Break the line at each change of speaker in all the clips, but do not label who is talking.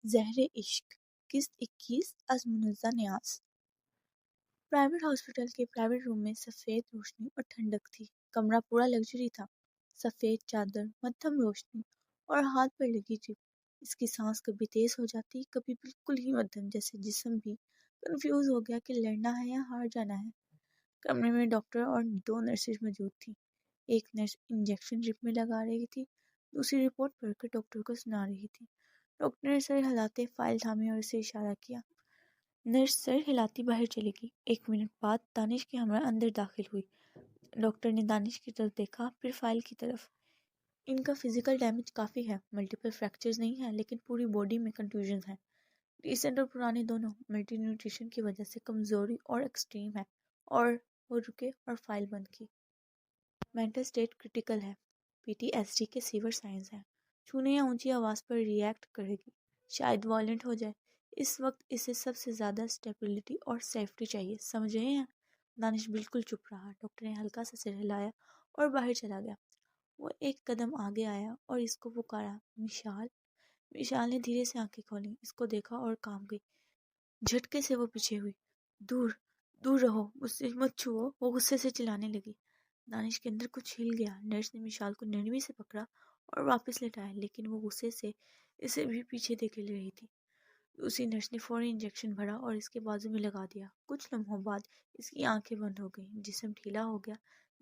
زہر عشق قسط 21 از منزہ نیاز۔ پرائیویٹ ہاسپٹل کے پرائیویٹ روم میں سفید روشنی اور ٹھنڈک تھی۔ کمرہ پورا لگژری تھا، سفید چادر، مدھم روشنی اور ہاتھ پر لگی ٹپ۔ اس کی سانس کبھی تیز ہو جاتی، کبھی بالکل ہی مدھم، جیسے جسم بھی کنفیوز ہو گیا کہ لڑنا ہے یا ہار جانا ہے۔ کمرے میں ڈاکٹر اور 2 نرسز موجود تھیں۔ ایک نرس انجیکشن ڈرپ میں لگا رہی تھی، دوسری رپورٹ پڑھ کر ڈاکٹر کو سنا رہی تھی۔ ڈاکٹر نے سر ہلاتے فائل تھامی اور اسے اشارہ کیا۔ نرس سر ہلاتی باہر چلی گئی۔ 1 منٹ بعد دانش کی ہمراہ اندر داخل ہوئی۔ ڈاکٹر نے دانش کی طرف دیکھا، پھر فائل کی طرف۔ ان کا فزیکل ڈیمیج کافی ہے، ملٹیپل فریکچرز نہیں ہیں، لیکن پوری باڈی میں کنٹوژنز ہیں۔ ریسنٹ اور پرانے دونوں، ملٹی نیوٹریشن کی وجہ سے کمزوری اور ایکسٹریم ہے۔ اور وہ رکے اور فائل بند کی۔ مینٹل سٹیٹ کرٹیکل ہے، PTSD کے سیور سائنز ہیں۔ چھونے یا اونچی آواز پر ری ایکٹ کرے گی، شاید وائلنٹ ہو جائے۔ اس وقت اسے سب سے زیادہ اسٹیبلٹی اور سیفٹی چاہیے، سمجھ رہے ہیں؟ دانش بالکل چپ رہا۔ ڈاکٹر نے ہلکا سا سر ہلایا اور باہر چلا گیا۔ وہ ایک قدم آگے آیا اور اس کو پکارا، مشال۔ مشال نے دھیرے سے آنکھیں کھولیں، اس کو دیکھا اور کانپ گئی۔ جھٹکے سے وہ پیچھے ہوئی۔ دور دور رہو، مجھ سے مت چھوؤ، وہ غصے سے چلانے لگی۔ دانش کے اندر کچھ ہل گیا۔ نرس نے مشال کو نرمی سے پکڑا اور واپس لٹایا، لیکن وہ غصے سے اسے بھی پیچھے دھکیل رہی تھی۔ دوسری نرس نے فوری انجیکشن بھرا اور اس کے بازو میں لگا دیا۔ کچھ لمحوں بعد اس کی آنکھیں بند ہو گئیں، جسم ڈھیلا ہو گیا۔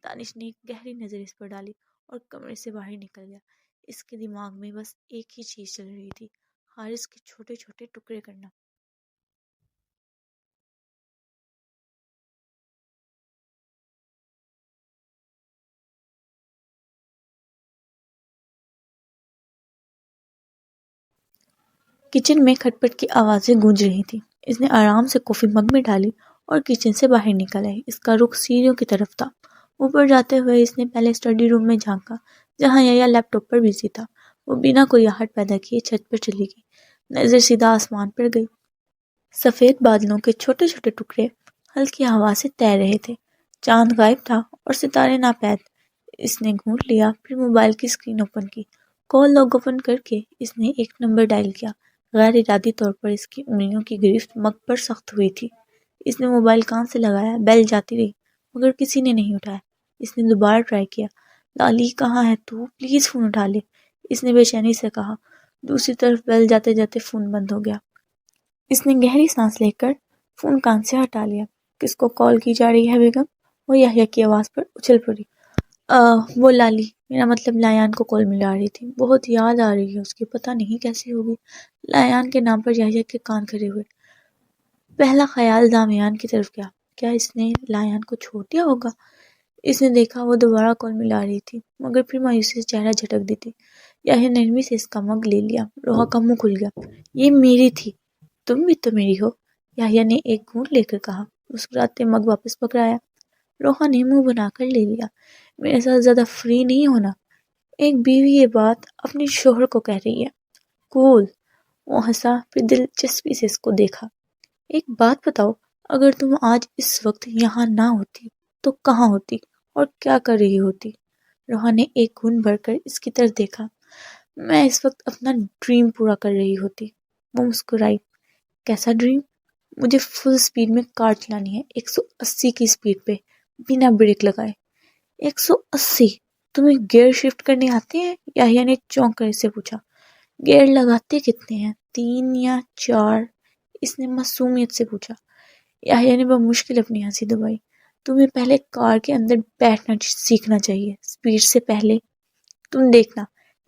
دانش نے ایک گہری نظر اس پر ڈالی اور کمرے سے باہر نکل گیا۔ اس کے دماغ میں بس ایک ہی چیز چل رہی تھی، حارث کے چھوٹے چھوٹے ٹکڑے کرنا۔ کچن میں کھٹ پٹ کی آوازیں گونج رہی تھیں۔ اس نے آرام سے کافی مگ میں ڈالی اور کچن سے باہر نکل آئی۔ اس کا رخ سیڑھیوں کی طرف تھا۔ اوپر جاتے ہوئے اس نے پہلے اسٹڈی روم میں جھانکا، جہاں یحییٰ لیپ ٹاپ پر بزی تھا۔ وہ بنا کوئی آہٹ پیدا کیے چھت پر چلی گئی۔ نظر سیدھا آسمان پر گئی۔ سفید بادلوں کے چھوٹے چھوٹے ٹکڑے ہلکی ہوا سے تیر رہے تھے۔ چاند غائب تھا اور ستارے ناپید۔ اس نے گھونٹ لیا، پھر موبائل کی اسکرین اوپن کی۔ کال لاگ اوپن کر کے اس نے ایک نمبر ڈائل کیا۔ غیر ارادی طور پر اس کی انگلیوں کی گرفت مگ پر سخت ہوئی تھی۔ اس نے موبائل کان سے لگایا، بیل جاتی رہی مگر کسی نے نہیں اٹھایا۔ اس نے دوبارہ ٹرائی کیا۔ لالی کہاں ہے تو؟ پلیز فون اٹھا لے، اس نے بے چینی سے کہا۔ دوسری طرف بیل جاتے جاتے فون بند ہو گیا۔ اس نے گہری سانس لے کر فون کان سے ہٹا لیا۔ کس کو کال کی جا رہی ہے بیگم؟ وہ یحییٰ کی آواز پر اچھل پڑی۔ وہ لالی، میرا مطلب لایان کو کال ملا رہی تھی، بہت یاد آ رہی ہے اس کی، پتہ نہیں کیسی ہوگی۔ لایان کے نام پر یحییٰ کے کان کھڑے ہوئے۔ پہلا خیال دامیان کی طرف گیا، کیا اس نے لایان کو چھوڑ دیا ہوگا؟ اس نے دیکھا وہ دوبارہ کال ملا رہی تھی، مگر پھر مایوسی سے چہرہ جھٹک دی تھی۔ یحییٰ نرمی سے اس کا مگ لے لیا۔ روحا کا منہ کھل گیا۔ یہ میری تھی، تم بھی تو میری ہو، یحییٰ نے ایک گھونٹ لے کر کہا۔ مسکراتے مگ واپس پکڑایا۔ روحا نے منہ بنا کر لے لیا۔ میرے ساتھ زیادہ فری نہیں ہونا، ایک بیوی یہ بات اپنے شوہر کو کہہ رہی ہے۔ کول۔ وہ ہنسا، پھر دلچسپی سے اس کو دیکھا۔ ایک بات بتاؤ، اگر تم آج اس وقت یہاں نہ ہوتی تو کہاں ہوتی اور کیا کر رہی ہوتی؟ روحا نے ایک گھونٹ بھر کر اس کی طرف دیکھا۔ میں اس وقت اپنا ڈریم پورا کر رہی ہوتی۔ وہ مسکرائی۔ کیسا ڈریم؟ مجھے فل سپیڈ میں کار چلانی ہے، 180 کی سپیڈ پہ، بنا بریک لگائے۔ 180؟ تمہیں گیئر شفٹ کرنے آتے ہیں؟ یحییٰ نے چونک کر اسے پوچھا۔ گیئر لگاتے کتنے ہیں، 3 یا 4؟ اس نے معصومیت سے پوچھا۔ یحییٰ نے بمشکل اپنی ہنسی دبائی۔ تمہیں پہلے کار کے اندر بیٹھنا سیکھنا چاہیے، سپیڈ سے پہلے۔ تم دیکھنا،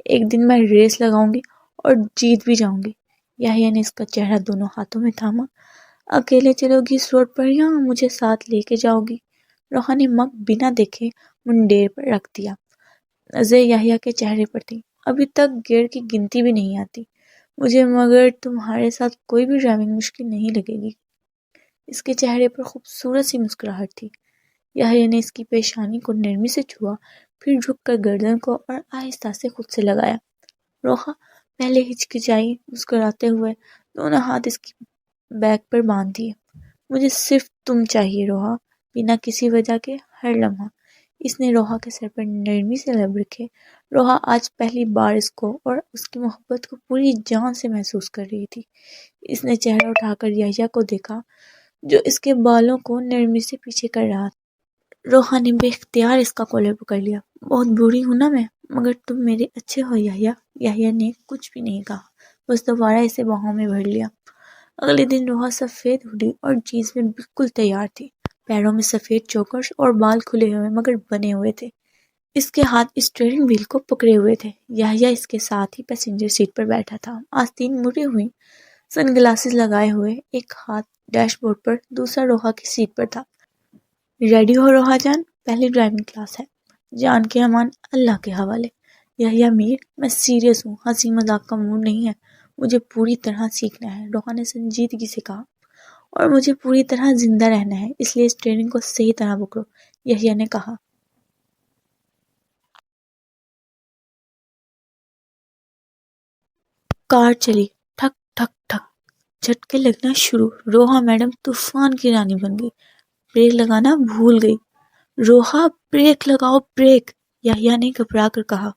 ایک دن میں ریس لگاؤں گی اور جیت بھی جاؤں گی۔ یحییٰ نے اس کا چہرہ دونوں ہاتھوں میں تھاما۔ اکیلے چلو گی اس روڈ پر یا مجھے ساتھ لے کے جاؤ گی؟ روحا نے مگ بنا دیکھے منڈیر پر رکھ دیا۔ نظر یحییٰ کے چہرے پر تھی۔ ابھی تک گیئر کی گنتی بھی نہیں آتی مجھے، مگر تمہارے ساتھ کوئی بھی ڈرائیونگ مشکل نہیں لگے گی۔ اس کے چہرے پر خوبصورت سی مسکراہٹ تھی۔ یحییٰ نے اس کی پیشانی کو نرمی سے چھوا، پھر جھک کر گردن کو اور آہستہ سے خود سے لگایا۔ روحا پہلے ہچکچائی، مسکراتے ہوئے دونوں ہاتھ اس کی بیک پر باندھ دیے۔ مجھے صرف تم چاہیے روحا، بنا کسی وجہ کے، ہر لمحہ۔ اس نے روحا کے سر پر نرمی سے لب رکھے۔ روحا آج پہلی بار اس کو اور اس کی محبت کو پوری جان سے محسوس کر رہی تھی۔ اس نے چہرہ اٹھا کر یحییٰ کو دیکھا جو اس کے بالوں کو نرمی سے پیچھے کر رہا تھا۔ روحا نے بے اختیار اس کا کالر پکڑ لیا۔ بہت بری ہوں نا میں، مگر تم میرے اچھے ہو یحییٰ۔ یحییٰ نے کچھ بھی نہیں کہا، بس دوبارہ اسے باہوں میں بھر لیا۔ اگلے دن روحا سفید ہوڈی اور جینس میں بالکل تیار تھی۔ پیروں میں سفید چوکرز اور بال کھلے ہوئے مگر بنے ہوئے تھے۔ اس کے ہاتھ اسٹیئرنگ وہیل کو پکڑے ہوئے تھے۔ یحییٰ اس کے ساتھ ہی پیسنجر سیٹ پر بیٹھا تھا، آستین مڑی ہوئی، سن گلاسز لگائے ہوئے، ایک ہاتھ ڈیش بورڈ پر، دوسرا روحا کی سیٹ پر تھا۔ ریڈی ہو روحا جان، پہلی ڈرائیونگ کلاس ہے۔ جان کے امان اللہ کے حوالے۔ یحییٰ میر، میں سیریس ہوں، ہنسی مذاق کا موڈ نہیں ہے، مجھے پوری طرح سیکھنا ہے، روحا نے سنجیدگی سے کہا، اور مجھے پوری طرح زندہ رہنا ہے، اس لیے اسٹیئرنگ کو صحیح طرح پکڑو، یحییٰ نے کہا۔ کار چلی، ٹھک ٹھک ٹھک، جھٹکے لگنا شروع۔ روحا میڈم طوفان کی رانی بن گئی، بریک لگانا بھول گئی۔ روحا بریک لگاؤ بریک، یحییٰ نے گھبرا کر کہا۔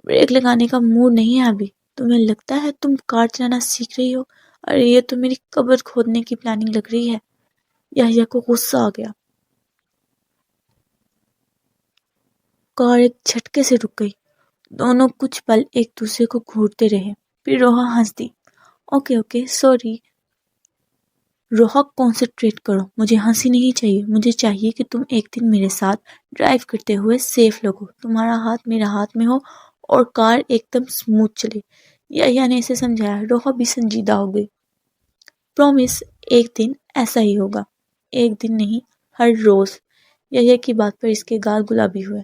بریک لگانے کا موڈ نہیں ہے ابھی، تمہیں لگتا ہے تم کار چلانا سیکھ رہی ہو؟ ارے یہ تو میری قبر کھودنے کی پلاننگ لگ رہی ہے۔ یحییٰ کو غصہ آ گیا۔ کار ایک جھٹکے سے رک گئی۔ دونوں کچھ پل ایک دوسرے کو گھورتے رہے، پھر روحا ہنس دی۔ Okay okay sorry. Ruha concentrate کرو، مجھے ہنسی نہیں چاہیے، مجھے چاہیے کہ تم ایک دن میرے ساتھ ڈرائیو کرتے ہوئے سیف لگو، تمہارا ہاتھ میرا ہاتھ میں ہو اور کار ایک دم سموتھ چلے۔ یحییٰ نے اسے سمجھایا۔ روحا بھی سنجیدہ ہو گئی۔ پرومس، ایک دن ایسا ہی ہوگا، ایک دن نہیں، ہر روز۔ یحییٰ کی بات پر اس کے گال گلابی ہوئے۔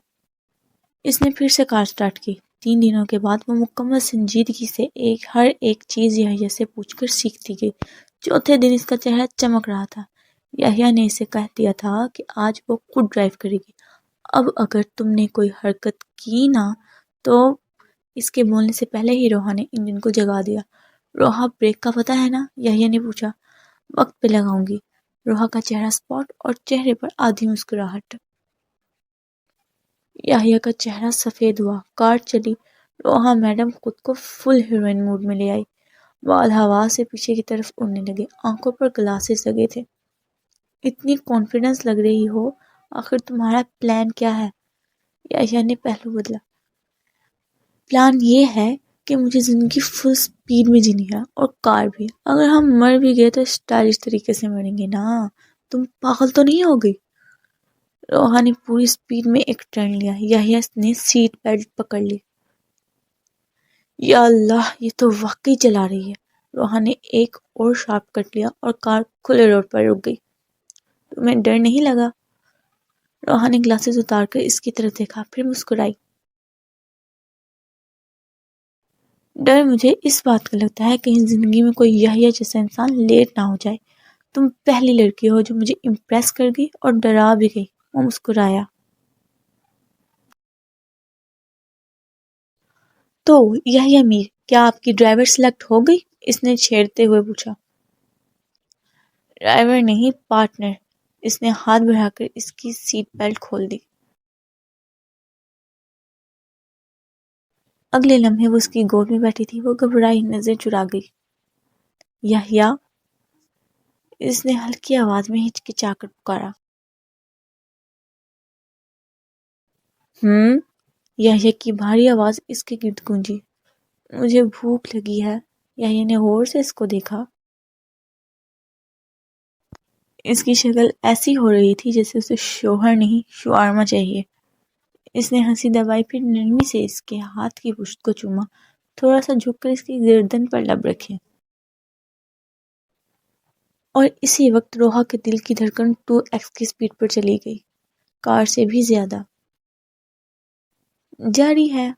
اس نے پھر سے کار سٹارٹ کی۔ 3 دنوں کے بعد وہ مکمل سنجیدگی سے ہر ایک چیز یحییٰ سے پوچھ کر سیکھتی گئی۔ چوتھے دن اس کا چہرہ چمک رہا تھا۔ یحییٰ نے اسے کہہ دیا تھا کہ آج وہ خود ڈرائیو کرے گی۔ اب اگر تم نے کوئی حرکت کی نا تو… اس کے بولنے سے پہلے ہی روحا نے انجن کو جگا دیا۔ روحا بریک کا پتہ ہے نا؟ یحییٰ نے پوچھا۔ وقت پہ لگاؤں گی۔ روحا کا چہرہ سپاٹ اور چہرے پر آدھی مسکراہٹ۔ یحییٰ کا چہرہ سفید ہوا۔ کار چلی۔ روحا میڈم خود کو فل ہیروئن موڈ میں لے آئی۔ بال ہوا سے پیچھے کی طرف اڑنے لگے، آنکھوں پر گلاسز لگے تھے۔ اتنی کانفیڈنس لگ رہی ہو، آخر تمہارا پلان کیا ہے؟ یحییٰ نے پہلو بدلا۔ پلان یہ ہے کہ مجھے زندگی فل سپیڈ میں جینی ہے، اور کار بھی۔ اگر ہم مر بھی گئے تو اسٹائلش طریقے سے مریں گے نا، تم پاگل تو نہیں ہو گئی؟ روحا نے پوری سپیڈ میں ایک ٹرن لیا۔ یحییٰ نے سیٹ بیلٹ پکڑ لی۔ یا اللہ، یہ تو واقعی چلا رہی ہے۔ روحا نے ایک اور شارپ کٹ لیا اور کار کھلے روڈ پر رک گئی۔ تمہیں ڈر نہیں لگا؟ روحا نے گلاسز اتار کر اس کی طرف دیکھا، پھر مسکرائی۔ ڈر مجھے اس بات کا لگتا ہے کہیں زندگی میں کوئی یحییٰ جیسا انسان لیٹ نہ ہو جائے۔ تم پہلی لڑکی ہو جو مجھے امپریس کر گئی اور ڈرا بھی گئی۔ وہ مسکرایا۔ تو یحییٰ میر، کیا آپ کی ڈرائیور سلیکٹ ہو گئی؟ اس نے چھیڑتے ہوئے پوچھا۔ ڈرائیور نہیں، پارٹنر۔ اس نے ہاتھ بڑھا کر اس کی سیٹ بیلٹ کھول دی۔ اگلے لمحے وہ اس کی گود میں بیٹھی تھی۔ وہ گھبرائی نظر چرا گئی۔ یحییٰ، اس نے ہلکی آواز میں ہچکچا کر پکارا۔ یحییٰ کی بھاری آواز اس کے گرد گونجی۔ مجھے بھوک لگی ہے۔ یحییٰ نے غور سے اس کو دیکھا۔ اس کی شکل ایسی ہو رہی تھی جیسے اسے شوہر نہیں، شوارما چاہیے۔ اس نے ہنسی دبائی، پھر نرمی سے اس کے ہاتھ کی پشت کو چوما، تھوڑا سا جھک کر اس کی گردن پر لب رکھے۔ اور اسی وقت روحا کے دل کی دھڑکن 2x کی سپیڈ پر چلی گئی، کار سے بھی زیادہ۔ جاری ہے۔